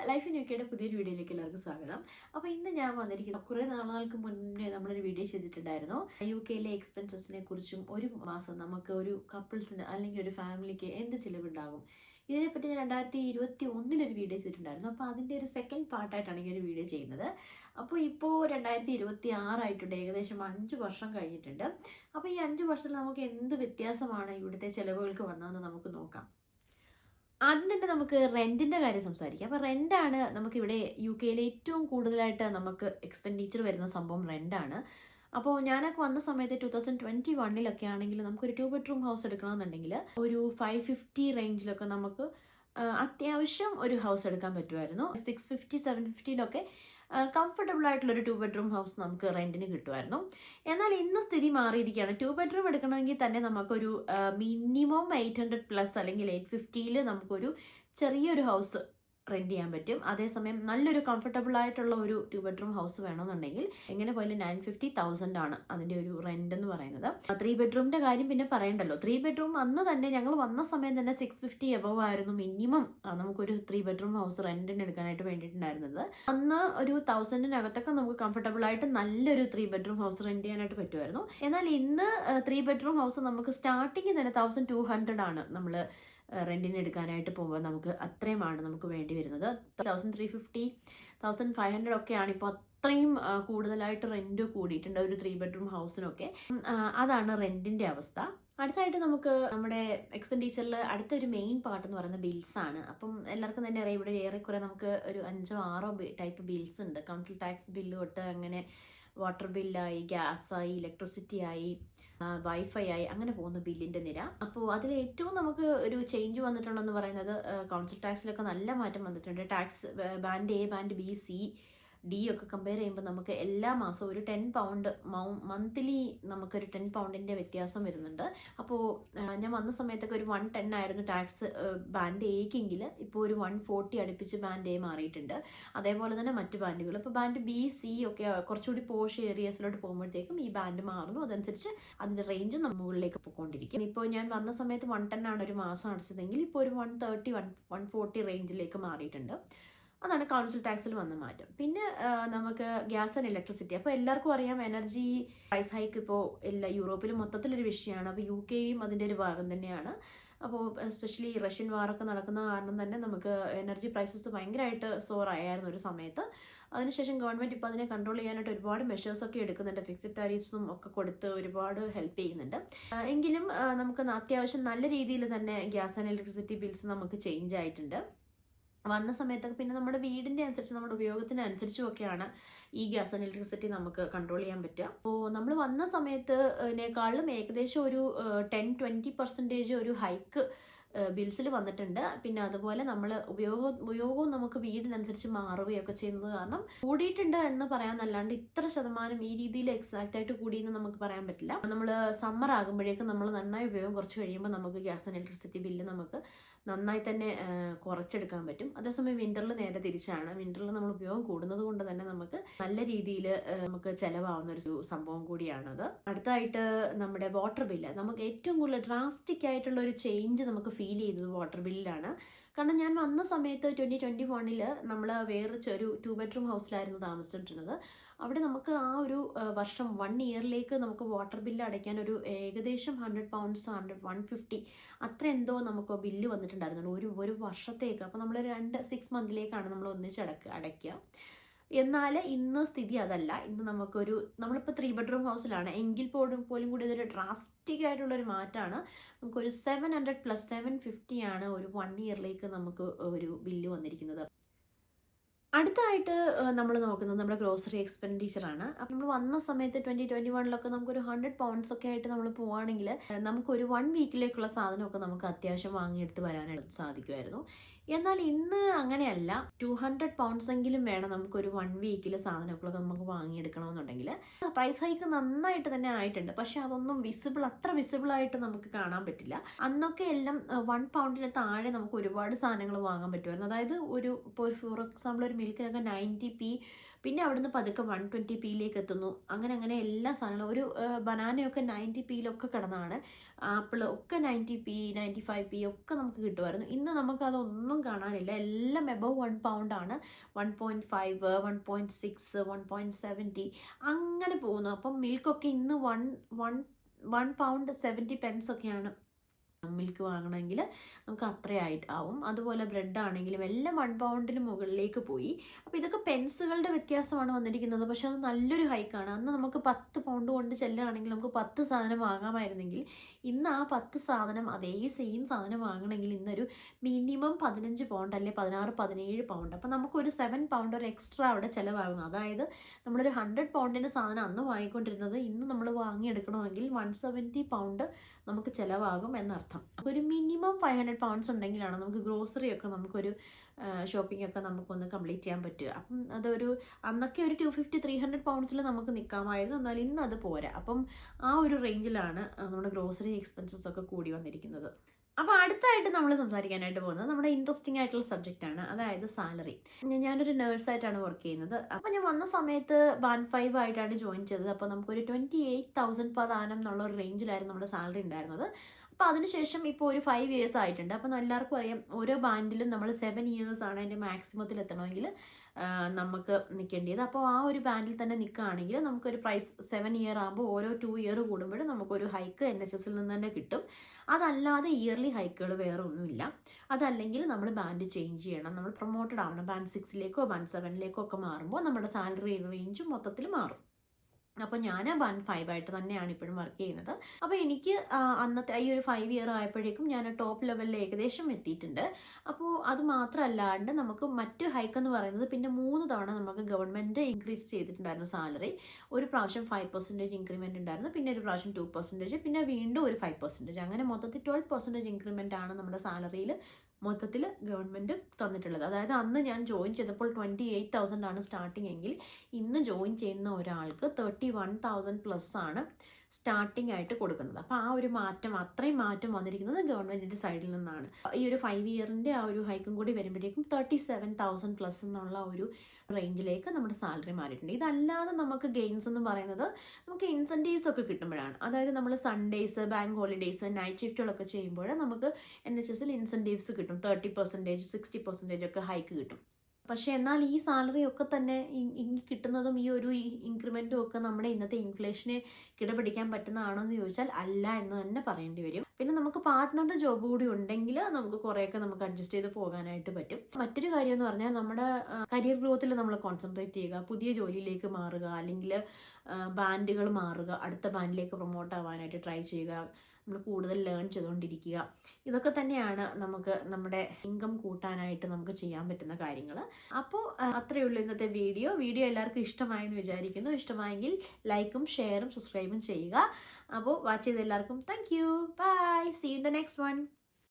Life in യുകെയുടെ പുതിയൊരു വീഡിയോയിലേക്ക് എല്ലാവർക്കും സ്വാഗതം. അപ്പോൾ ഇന്ന് ഞാൻ വന്നിരിക്കുന്നത് കുറേ നാളുകൾക്ക് മുന്നേ നമ്മളൊരു വീഡിയോ ചെയ്തിട്ടുണ്ടായിരുന്നു. യുകെയിലെ എക്സ്പെൻസസിനെ കുറിച്ചും ഒരു മാസം നമുക്ക് ഒരു കപ്പിൾസിന് അല്ലെങ്കിൽ ഒരു ഫാമിലിക്ക് എന്ത് ചിലവുണ്ടാകും ഇതിനെപ്പറ്റി ഞാൻ 2021 ഒരു വീഡിയോ ചെയ്തിട്ടുണ്ടായിരുന്നു. അപ്പോൾ അതിൻ്റെ ഒരു സെക്കൻഡ് പാർട്ടായിട്ടാണ് ഈ ഒരു വീഡിയോ ചെയ്യുന്നത്. അപ്പോൾ ഇപ്പോൾ 2026 ആയിട്ടുണ്ട്, ഏകദേശം 5 വർഷം കഴിഞ്ഞിട്ടുണ്ട്. അപ്പോൾ ഈ 5 വർഷത്തിൽ നമുക്ക് എന്ത് വ്യത്യാസമാണ് ഇവിടുത്തെ ചിലവുകൾക്ക് വന്നതെന്ന് നമുക്ക് നോക്കാം. ആദ്യം തന്നെ നമുക്ക് റെൻറ്റിൻ്റെ കാര്യം സംസാരിക്കാം. അപ്പോൾ റെൻ്റാണ് നമുക്കിവിടെ UK ഏറ്റവും കൂടുതലായിട്ട് നമുക്ക് എക്സ്പെൻഡിച്ചർ വരുന്ന സംഭവം റെൻ്റാണ്. അപ്പോൾ ഞാനൊക്കെ വന്ന സമയത്ത് 2021 ആണെങ്കിൽ നമുക്കൊരു 2 ബെഡ്റൂം ഹൗസ് എടുക്കണമെന്നുണ്ടെങ്കിൽ ഒരു 550 റേഞ്ചിലൊക്കെ നമുക്ക് അത്യാവശ്യം ഒരു ഹൗസ് എടുക്കാൻ പറ്റുമായിരുന്നു. 650 750 കംഫർട്ടബിൾ ആയിട്ടുള്ള ഒരു 2 ബെഡ്റൂം ഹൗസ് നമുക്ക് റെന്റിന് കിട്ടുമായിരുന്നു. എന്നാൽ ഇന്ന് സ്ഥിതി മാറിയിരിക്കുകയാണ്. 2 ബെഡ്റൂം എടുക്കണമെങ്കിൽ തന്നെ നമുക്കൊരു മിനിമം 800+ അല്ലെങ്കിൽ 850 നമുക്കൊരു ചെറിയൊരു ഹൗസ് റെന്റ് ചെയ്യാൻ പറ്റും. അതേസമയം നല്ലൊരു കംഫർട്ടബിൾ ആയിട്ടുള്ള ഒരു 2 ബെഡ്റൂം ഹൗസ് വേണമെന്നുണ്ടെങ്കിൽ എങ്ങനെ പോയാലും 950,000 ആണ് അതിൻ്റെ ഒരു റെന്റ് എന്ന് പറയുന്നത്. 3 ബെഡ്റൂമിന്റെ കാര്യം പിന്നെ പറയണ്ടല്ലോ. 3 ബെഡ്റൂം അന്ന് തന്നെ ഞങ്ങൾ വന്ന സമയം തന്നെ 650 എബവ് ആയിരുന്നു മിനിമം നമുക്കൊരു 3 ബെഡ്റൂം ഹൗസ് റെന്റിന് എടുക്കാനായിട്ട് വേണ്ടിയിട്ടുണ്ടായിരുന്നത്. അന്ന് ഒരു 1000-നകത്തൊക്കെ നമുക്ക് കംഫർട്ടബിൾ ആയിട്ട് നല്ലൊരു 3 ബെഡ്റൂം ഹൗസ് റെന്റ് ചെയ്യാനായിട്ട് പറ്റുമായിരുന്നു. എന്നാൽ ഇന്ന് 3 ബെഡ്റൂം ഹൗസ് നമുക്ക് സ്റ്റാർട്ടിങ് തന്നെ 1200 ആണ് നമ്മൾ റെൻറ്റിന് എടുക്കാനായിട്ട് പോകുമ്പോൾ നമുക്ക് അത്രയുമാണ് നമുക്ക് വേണ്ടി വരുന്നത്. 1350 1500 ഒക്കെയാണ് ഇപ്പോൾ. അത്രയും കൂടുതലായിട്ട് റെൻറ്റ് കൂടിയിട്ടുണ്ട് ഒരു 3 ബെഡ്റൂം ഹൗസിനൊക്കെ. അതാണ് റെൻറ്റിൻ്റെ അവസ്ഥ. അടുത്തായിട്ട് നമുക്ക് നമ്മുടെ എക്സ്പെൻഡിച്ചറിൽ അടുത്തൊരു മെയിൻ പാർട്ട് എന്ന് പറയുന്നത് ബിൽസാണ്. അപ്പം എല്ലാവർക്കും തന്നെ അറിയാം, ഇവിടെ ഏറെക്കുറെ നമുക്ക് ഒരു 5-6 ടൈപ്പ് ബിൽസ് ഉണ്ട്. കൗൺസിൽ ടാക്സ് ബില്ല് തൊട്ട് അങ്ങനെ വാട്ടർ ബില്ലായി, ഗ്യാസായി, ഇലക്ട്രിസിറ്റി ആയി, വൈഫൈ ആയി, അങ്ങനെ പോകുന്ന ബില്ലിൻ്റെ നിര. അപ്പോൾ അതിൽ ഏറ്റവും നമുക്ക് ഒരു ചേഞ്ച് വന്നിട്ടുണ്ടെന്ന് പറയുന്നത് കൗൺസിൽ ടാക്സിലൊക്കെ നല്ല മാറ്റം വന്നിട്ടുണ്ട്. Tax band A, band B, C, D ഒക്കെ കമ്പയർ ചെയ്യുമ്പോൾ നമുക്ക് എല്ലാ മാസവും ഒരു 10 പൗണ്ട് മന്ത്ലി നമുക്കൊരു 10 പൗണ്ടിൻ്റെ വ്യത്യാസം വരുന്നുണ്ട്. അപ്പോൾ ഞാൻ വന്ന സമയത്തൊക്കെ ഒരു 110 ആയിരുന്നു ടാക്സ് ബാൻഡ് Aക്കെങ്കിൽ ഇപ്പോൾ ഒരു 140 അടുപ്പിച്ച് ബാൻഡ് A മാറിയിട്ടുണ്ട്. അതേപോലെ തന്നെ മറ്റ് ബാൻഡുകൾ ഇപ്പോൾ ബാൻഡ് B, C ഒക്കെ കുറച്ചുകൂടി പോഷ് ഏരിയസിലോട്ട് പോകുമ്പോഴത്തേക്കും ഈ ബാൻഡ് മാറുന്നു. അതനുസരിച്ച് അതിൻ്റെ റേഞ്ച് മുകളിലേക്ക് പോയിക്കൊണ്ടിരിക്കും. ഇപ്പോൾ ഞാൻ വന്ന സമയത്ത് 110 ആണ് ഒരു മാസം അടച്ചതെങ്കിൽ ഇപ്പോൾ ഒരു 130 140 റേഞ്ചിലേക്ക് മാറിയിട്ടുണ്ട്. അതാണ് കൗൺസിൽ ടാക്സിൽ വന്ന മാറ്റം. പിന്നെ നമുക്ക് ഗ്യാസ് ആൻഡ് ഇലക്ട്രിസിറ്റി. അപ്പോൾ എല്ലാവർക്കും അറിയാം, എനർജി പ്രൈസ് ഹൈക്ക് ഇപ്പോൾ യൂറോപ്പിൽ മൊത്തത്തിലൊരു വിഷയമാണ്. അപ്പോൾ UK അതിൻ്റെ ഒരു ഭാഗം തന്നെയാണ്. അപ്പോൾ എസ്പെഷ്യലി റഷ്യൻ വാറൊക്കെ നടക്കുന്ന കാരണം തന്നെ നമുക്ക് എനർജി പ്രൈസസ് ഭയങ്കരമായിട്ട് സോറായിരുന്നു ഒരു സമയത്ത്. അതിനുശേഷം ഗവൺമെൻറ് ഇപ്പോൾ അതിനെ കൺട്രോൾ ചെയ്യാനായിട്ട് ഒരുപാട് മെഷേഴ്സൊക്കെ എടുക്കുന്നുണ്ട്. ഫിക്സഡ് ടാരിഫ്സും ഒക്കെ കൊടുത്ത് ഒരുപാട് ഹെൽപ്പ് ചെയ്യുന്നുണ്ട്. എങ്കിലും നമുക്ക് അത്യാവശ്യം നല്ല രീതിയിൽ തന്നെ ഗ്യാസ് ആൻഡ് ഇലക്ട്രിസിറ്റി ബിൽസ് നമുക്ക് ചേഞ്ച് ആയിട്ടുണ്ട്. വന്ന സമയത്തൊക്കെ പിന്നെ നമ്മുടെ വീടിൻ്റെ അനുസരിച്ച് നമ്മുടെ ഉപയോഗത്തിനനുസരിച്ചുമൊക്കെയാണ് ഈ ഗ്യാസ് ആൻഡ് ഇലക്ട്രിസിറ്റി നമുക്ക് കൺട്രോൾ ചെയ്യാൻ പറ്റുക. അപ്പോൾ നമ്മൾ വന്ന സമയത്തിനേക്കാളും ഏകദേശം ഒരു 10-20% ഒരു ഹൈക്ക് ബിൽസിൽ വന്നിട്ടുണ്ട്. പിന്നെ അതുപോലെ നമ്മൾ ഉപയോഗവും നമുക്ക് വീടിനനുസരിച്ച് മാറുകയൊക്കെ ചെയ്യുന്നത് കാരണം കൂടിയിട്ടുണ്ട് എന്ന് പറയാനല്ലാണ്ട് ഇത്ര ശതമാനം ഈ രീതിയിൽ എക്സാക്റ്റ് ആയിട്ട് കൂടിയെന്ന് നമുക്ക് പറയാൻ പറ്റില്ല. നമ്മൾ സമ്മർ ആകുമ്പോഴേക്കും നമ്മൾ നന്നായി ഉപയോഗം കുറച്ച് കഴിയുമ്പോൾ നമുക്ക് ഗ്യാസ് ആൻഡ് ഇലക്ട്രിസിറ്റി ബില്ല് നമുക്ക് നന്നായി തന്നെ കുറച്ചെടുക്കാൻ പറ്റും. അതേസമയം വിൻ്ററിൽ നേരെ തിരിച്ചാണ്. വിൻ്ററിൽ നമ്മൾ ഉപയോഗം കൂടുന്നത് കൊണ്ട് തന്നെ നമുക്ക് നല്ല രീതിയിൽ നമുക്ക് ചിലവാകുന്ന ഒരു സംഭവം കൂടിയാണത്. അടുത്തായിട്ട് നമ്മുടെ വാട്ടർ ബില്ല്. നമുക്ക് ഏറ്റവും കൂടുതൽ ഡ്രാസ്റ്റിക് ആയിട്ടുള്ള ഒരു ചേഞ്ച് നമുക്ക് ഫീൽ ചെയ്തത് വാട്ടർ ബില്ലിലാണ്. കാരണം ഞാൻ വന്ന സമയത്ത് 2021 നമ്മൾ വേറൊരു 2 ബെഡ്റൂം ഹൗസിലായിരുന്നു താമസിച്ചിട്ടുള്ളത്. അവിടെ നമുക്ക് ആ ഒരു വർഷം 1 ഇയറിലേക്ക് നമുക്ക് വാട്ടർ ബില്ല് അടയ്ക്കാൻ ഒരു ഏകദേശം 100 പൗണ്ട്സ് 150 അത്ര എന്തോ നമുക്ക് ബില്ല് വന്നിട്ടുണ്ടായിരുന്നുള്ളൂ ഒരു വർഷത്തേക്ക്. അപ്പോൾ നമ്മൾ 6 മന്തിലേക്കാണ് നമ്മൾ ഒന്നിച്ച് അടയ്ക്കുക. എന്നാൽ ഇന്ന് സ്ഥിതി അതല്ല. ഇന്ന് നമ്മളിപ്പോൾ 3 ബെഡ്റൂം ഹൗസിലാണ് എങ്കിൽ പോലും കൂടി ഇതൊരു ഡ്രാസ്റ്റിക് ആയിട്ടുള്ളൊരു മാറ്റമാണ്. നമുക്കൊരു 700+ 750 ആണ് ഒരു 1 ഇയറിലേക്ക് നമുക്ക് ഒരു ബില്ല് വന്നിരിക്കുന്നത്. അടുത്തായിട്ട് നമ്മൾ നോക്കുന്നത് നമ്മുടെ ഗ്രോസറി എക്സ്പെൻഡിച്ചറാണ്. അപ്പം നമ്മൾ വന്ന സമയത്ത് 2021 നമുക്കൊരു 100 പൗണ്ട്സ് ഒക്കെ ആയിട്ട് നമ്മൾ പോവുകയാണെങ്കിൽ നമുക്കൊരു 1 വീക്കിലേക്കുള്ള സാധനമൊക്കെ നമുക്ക് അത്യാവശ്യം വാങ്ങിയെടുത്ത് വരാനായിട്ട് സാധിക്കുമായിരുന്നു. എന്നാൽ ഇന്ന് അങ്ങനെയല്ല. 200 പൗണ്ട്സ് എങ്കിലും വേണം നമുക്കൊരു 1 വീക്കിൽ സാധനങ്ങളൊക്കെ നമുക്ക് വാങ്ങിയെടുക്കണമെന്നുണ്ടെങ്കിൽ. പ്രൈസ് ഹൈക്ക് നന്നായിട്ട് തന്നെ ആയിട്ടുണ്ട്, പക്ഷെ അതൊന്നും അത്ര വിസിബിളായിട്ട് നമുക്ക് കാണാൻ പറ്റില്ല. അന്നൊക്കെ എല്ലാം 1 പൗണ്ടിന് താഴെ നമുക്ക് ഒരുപാട് സാധനങ്ങൾ വാങ്ങാൻ പറ്റുമായിരുന്നു. അതായത് ഇപ്പോൾ ഫോർ എക്സാമ്പിൾ ഒരു മിൽക്കിനൊക്കെ 90p, പിന്നെ അവിടുന്ന് പതുക്കെ 120pയിലേക്ക് എത്തുന്നു. അങ്ങനെ എല്ലാ സാധനങ്ങളും ഒരു ബനാനയൊക്കെ 90pയിലൊക്കെ കിടന്നാണ്. ആപ്പിൾ ഒക്കെ 90p 95p ഒക്കെ നമുക്ക് കിട്ടുമായിരുന്നു. ഇന്ന് നമുക്കതൊന്നും ഒന്നും കാണാനില്ല, എല്ലാം എബവ് 1 പൗണ്ട് ആണ്. 1.5, 1.6, 1.70 അങ്ങനെ പോകുന്നു. അപ്പം മിൽക്കൊക്കെ ഇന്ന് 1 പൗണ്ട് 70 പെൻസ് ഒക്കെയാണ് മിൽക്ക് വാങ്ങണമെങ്കിൽ നമുക്ക് അത്രയായിട്ട് ആവും. അതുപോലെ ബ്രെഡ് ആണെങ്കിലും എല്ലാം 1 പൗണ്ടിന് മുകളിലേക്ക് പോയി. അപ്പോൾ ഇതൊക്കെ പെൻസുകളുടെ വ്യത്യാസമാണ് വന്നിരിക്കുന്നത്. പക്ഷെ അത് നല്ലൊരു ഹൈക്കാണ്. അന്ന് നമുക്ക് 10 പൗണ്ട് കൊണ്ട് ചെല്ലുകയാണെങ്കിൽ നമുക്ക് 10 സാധനം വാങ്ങാമായിരുന്നെങ്കിൽ ഇന്ന് ആ 10 സാധനം അതേ സെയിം സാധനം വാങ്ങണമെങ്കിൽ ഇന്നൊരു മിനിമം 15 പൗണ്ട് അല്ലെ 16, 17 പൗണ്ട്. അപ്പോൾ നമുക്കൊരു 7 പൗണ്ട് ഒരു എക്സ്ട്രാ അവിടെ ചിലവാകുന്നു. അതായത് നമ്മളൊരു 100 പൗണ്ടിൻ്റെ സാധനം അന്ന് വാങ്ങിക്കൊണ്ടിരുന്നത് ഇന്ന് നമ്മൾ വാങ്ങിയെടുക്കണമെങ്കിൽ 170 പൗണ്ട് നമുക്ക് ചിലവാകും എന്നർത്ഥം. ഒരു മിനിമം 500 പൗണ്ട്സ് ഉണ്ടെങ്കിലാണ് നമുക്ക് ഗ്രോസറി ഒക്കെ നമുക്കൊരു ഷോപ്പിംഗ് ഒക്കെ നമുക്കൊന്ന് കംപ്ലീറ്റ് ചെയ്യാൻ പറ്റുക. അപ്പം അതൊരു അന്നൊക്കെ ഒരു 250-300 പൗണ്ട്സിൽ നമുക്ക് നിൽക്കാമായിരുന്നു. എന്നാൽ ഇന്ന് അത് പോരാ. അപ്പം ആ ഒരു റേഞ്ചിലാണ് നമ്മുടെ ഗ്രോസറി എക്സ്പെൻസസ് ഒക്കെ കൂടി വന്നിരിക്കുന്നത്. അപ്പോൾ അടുത്തായിട്ട് നമ്മൾ സംസാരിക്കാനായിട്ട് പോകുന്നത് നമ്മുടെ ഇൻട്രസ്റ്റിംഗ് ആയിട്ടുള്ള സബ്ജക്റ്റാണ്, അതായത് സാലറി. ഞാനൊരു നേഴ്സായിട്ടാണ് വർക്ക് ചെയ്യുന്നത്. അപ്പോൾ ഞാൻ വന്ന സമയത്ത് ബാൻഡ് 5 ആയിട്ടാണ് ജോയിൻ ചെയ്തത്. അപ്പോൾ നമുക്കൊരു 28,000 പെർ ആനം എന്നുള്ള ഒരു റേഞ്ചിലായിരുന്നു നമ്മുടെ സാലറി ഉണ്ടായിരുന്നത്. അപ്പോൾ അതിനുശേഷം ഇപ്പോൾ ഒരു 5 ഇയേഴ്സ് ആയിട്ടുണ്ട്. അപ്പോൾ എല്ലാവർക്കും അറിയാം ഓരോ ബാൻഡിലും നമ്മൾ 7 ഇയേഴ്സ് ആണ് അതിൻ്റെ മാക്സിമത്തിൽ എത്തണമെങ്കിൽ നമുക്ക് നിൽക്കേണ്ടത്. അപ്പോൾ ആ ഒരു ബാൻഡിൽ തന്നെ നിൽക്കുകയാണെങ്കിൽ നമുക്കൊരു പ്രൈസ് 7 ഇയർ ആകുമ്പോൾ ഓരോ 2 ഇയർ കൂടുമ്പോഴും നമുക്കൊരു ഹൈക്ക് NHSൽ നിന്ന് തന്നെ കിട്ടും. അതല്ലാതെ ഇയർലി ഹൈക്കുകൾ വേറെ ഒന്നുമില്ല. അതല്ലെങ്കിൽ നമ്മൾ ബാൻഡ് ചേഞ്ച് ചെയ്യണം, നമ്മൾ പ്രൊമോട്ടഡ് ആവണം. ബാൻഡ് 6ലേക്കോ ബാൻഡ് 7ലേക്കോ ഒക്കെ മാറുമ്പോൾ നമ്മുടെ സാലറി റേഞ്ചും മൊത്തത്തിൽ മാറും. അപ്പോൾ ഞാൻ ബാൻഡ് 5 ആയിട്ട് തന്നെയാണ് ഇപ്പോഴും വർക്ക് ചെയ്യുന്നത്. അപ്പോൾ എനിക്ക് അന്നത്തെ ഈ ഒരു 5 ഇയർ ആയപ്പോഴേക്കും ഞാൻ ടോപ്പ് ലെവലിൽ ഏകദേശം എത്തിയിട്ടുണ്ട്. അപ്പോൾ അത് മാത്രമല്ലാണ്ട് നമുക്ക് മറ്റ് ഹൈക്ക് എന്ന് പറയുന്നത് പിന്നെ 3 തവണ നമുക്ക് ഗവൺമെൻറ് ഇൻക്രീസ് ചെയ്തിട്ടുണ്ടായിരുന്നു സാലറി. ഒരു പ്രാവശ്യം 5% ഇൻക്രിമെൻറ്റ് ഉണ്ടായിരുന്നു, പിന്നെ ഒരു പ്രാവശ്യം 2%, പിന്നെ വീണ്ടും ഒരു 5%. അങ്ങനെ മൊത്തത്തിൽ 12% ഇൻക്രിമെൻ്റ് ആണ് നമ്മുടെ സാലറിയിൽ മൊത്തത്തിൽ ഗവൺമെൻറ് തന്നിട്ടുള്ളത്. അതായത് അന്ന് ഞാൻ ജോയിൻ ചെയ്തപ്പോൾ 28,000 ആണ് സ്റ്റാർട്ടിംഗ് എങ്കിൽ ഇന്ന് ജോയിൻ ചെയ്യുന്ന ഒരാൾക്ക് 31,000 പ്ലസ് ആണ് സ്റ്റാർട്ടിംഗ് ആയിട്ട് കൊടുക്കുന്നത്. അപ്പോൾ ആ ഒരു മാറ്റം, അത്രയും മാറ്റം വന്നിരിക്കുന്നത് ഗവൺമെൻറ്റിൻ്റെ സൈഡിൽ നിന്നാണ്. ഈ ഒരു 5 ഇയറിൻ്റെ ആ ഒരു ഹൈക്കും കൂടി വരുമ്പോഴേക്കും 37,000 പ്ലസ് എന്നുള്ള ഒരു റേഞ്ചിലേക്ക് നമ്മുടെ സാലറി മാറിയിട്ടുണ്ട്. ഇതല്ലാതെ നമുക്ക് ഗെയിൻസ് എന്ന് പറയുന്നത് നമുക്ക് ഇൻസെൻറ്റീവ്സ് ഒക്കെ കിട്ടുമ്പോഴാണ്. അതായത് നമ്മൾ സൺഡേയ്സ്, ബാങ്ക് ഹോളിഡേയ്സ്, നൈറ്റ് ഷിഫ്റ്റുകളൊക്കെ ചെയ്യുമ്പോൾ നമുക്ക് NHSൽ ഇൻസെൻറ്റീവ്സ് കിട്ടും. 30%, 60% ഒക്കെ ഹൈക്ക് കിട്ടും. പക്ഷേ എന്നാൽ ഈ സാലറി ഒക്കെ തന്നെ കിട്ടുന്നതും ഈ ഒരു ഇൻക്രിമെൻറ്റും ഒക്കെ നമ്മുടെ ഇന്നത്തെ ഇൻഫ്ലേഷനെ കിടപിടിക്കാൻ പറ്റുന്നതാണോ എന്ന് ചോദിച്ചാൽ അല്ല എന്ന് തന്നെ പറയേണ്ടി വരും. പിന്നെ നമുക്ക് പാർട്ട്ണറുടെ ജോബ് കൂടി ഉണ്ടെങ്കിൽ നമുക്ക് കുറേയൊക്കെ നമുക്ക് അഡ്ജസ്റ്റ് ചെയ്ത് പോകാനായിട്ട് പറ്റും. മറ്റൊരു കാര്യം എന്ന് പറഞ്ഞാൽ നമ്മുടെ കരിയർ ഗ്രോത്തിൽ നമ്മൾ കോൺസെൻട്രേറ്റ് ചെയ്യുക, പുതിയ ജോലിയിലേക്ക് മാറുക, അല്ലെങ്കിൽ ബാൻഡുകൾ മാറുക, അടുത്ത ബാൻഡിലേക്ക് പ്രൊമോട്ട് ആവാനായിട്ട് ട്രൈ ചെയ്യുക, നമ്മൾ കൂടുതൽ ലേൺ ചെയ്തുകൊണ്ടിരിക്കുക. ഇതൊക്കെ തന്നെയാണ് നമുക്ക് നമ്മുടെ ഇൻകം കൂട്ടാനായിട്ട് നമുക്ക് ചെയ്യാൻ പറ്റുന്ന കാര്യങ്ങൾ. അപ്പോൾ അത്രയേ ഉള്ളൂ ഇന്നത്തെ വീഡിയോ. എല്ലാവർക്കും ഇഷ്ടമായെന്ന് വിചാരിക്കുന്നു. ഇഷ്ടമായെങ്കിൽ ലൈക്കും ഷെയറും സബ്സ്ക്രൈബും ചെയ്യുക. അപ്പോൾ വാച്ച് ചെയ്ത എല്ലാവർക്കും thank you. Bye. See you in the next one.